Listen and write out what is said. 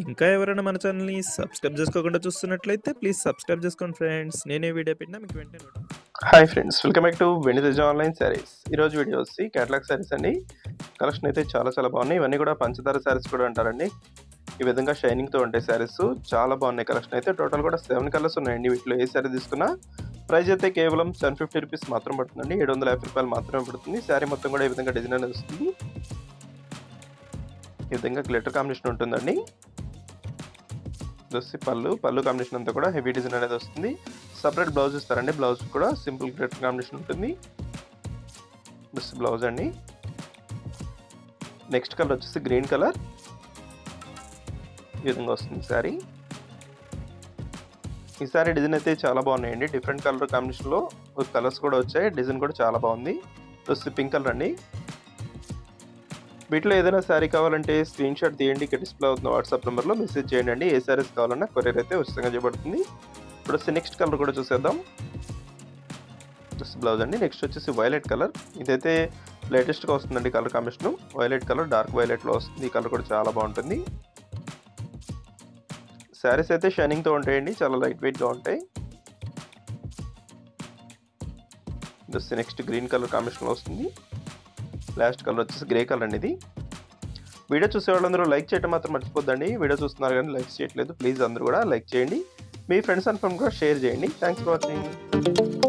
ఇంకా ఎవరైనా మన ఛానల్‌ని సబ్స్క్రైబ్ చేసుకోకుండా చూస్తున్నట్లయితే ప్లీజ్ సబ్స్క్రైబ్ చేసుకోండి ఫ్రెండ్స్. నేనే వీడియో పెట్టినా మీకు వెంటనే hi friends, welcome back to Venitheja online sarees. ఈరోజు వీడియో వచ్చి కేటలాగ్ శారీస్ అండి. కలెక్షన్ అయితే చాలా బాగున్నాయి. ఇవన్నీ కూడా పంచదార శారీస్ కూడా అంటారండి. ఈ విధంగా షైనింగ్తో ఉంటాయి శారీస్. చాలా బాగున్నాయి. కలెక్షన్ అయితే టోటల్ కూడా 7 కలర్స్ ఉన్నాయండి. వీటిలో ఏ శారీ తీసుకున్నా ప్రైస్ అయితే కేవలం 750 రూపీస్ మాత్రం పడుతుందండి. 750 రూపాయలు మాత్రమే పడుతుంది. శారీ మొత్తం కూడా ఈ విధంగా డిజైన్ అనేది వస్తుంది. ఈ విధంగా గ్లిటర్ కాంబినేషన్ ఉంటుందండి. పళ్ళు కాంబినేషన్ అంతా కూడా హెవీ డిజైన్ అనేది వస్తుంది. సపరేట్ బ్లౌజ్ ఇస్తారండి. బ్లౌజ్ కూడా సింపుల్ గ్లిటర్ కాంబినేషన్ ఉంటుంది. బ్లౌజ్ అండి. నెక్స్ట్ కలర్ వచ్చేసి గ్రీన్ కలర్. ఈ విధంగా వస్తుంది శారీ. ఈ శారీ డిజైన్ అయితే చాలా బాగున్నాయండి. డిఫరెంట్ కలర్ కాంబినేషన్లో కలర్స్ కూడా వచ్చాయి. డిజైన్ కూడా చాలా బాగుంది. పింక్ కలర్ అండి. వీటిలో ఏదైనా శారీ కావాలంటే స్క్రీన్ షాట్ తీయండి. ఇక్కడ డిస్ప్లే అవుతున్న వాట్సాప్ నెంబర్లో మెసేజ్ చేయండి. ఏ శారీస్ కావాలన్నా కొరియర్ అయితే ఉచితంగా చేయబడుతుంది. ఇప్పుడు నెక్స్ట్ కలర్ కూడా చూసేద్దాం. బ్లౌజ్ అండి. నెక్స్ట్ వచ్చేసి వైలెట్ కలర్. ఇదైతే లేటెస్ట్గా వస్తుందండి colour combination. Violet colour dark వైలెట్లో వస్తుంది. ఈ కలర్ కూడా చాలా బాగుంటుంది. శారీస్ అయితే షైనింగ్తో ఉంటాయండి. చాలా లైట్ వెయిట్గా ఉంటాయి. నెక్స్ట్ గ్రీన్ కలర్ కాంబినేషన్లో వస్తుంది. లాస్ట్ కలర్ వచ్చేసి గ్రే కలర్ అండి. ఇది వీడియో చూసే వాళ్ళందరూ లైక్ చేయడం మాత్రం మర్చిపోద్దండి. వీడియో చూస్తున్నారు కానీ లైక్ చేయట్లేదు. ప్లీజ్ అందరూ కూడా లైక్ చేయండి. మీ ఫ్రెండ్స్ అండ్ ఫ్యామిలీ కూడా షేర్ చేయండి. Thanks for watching.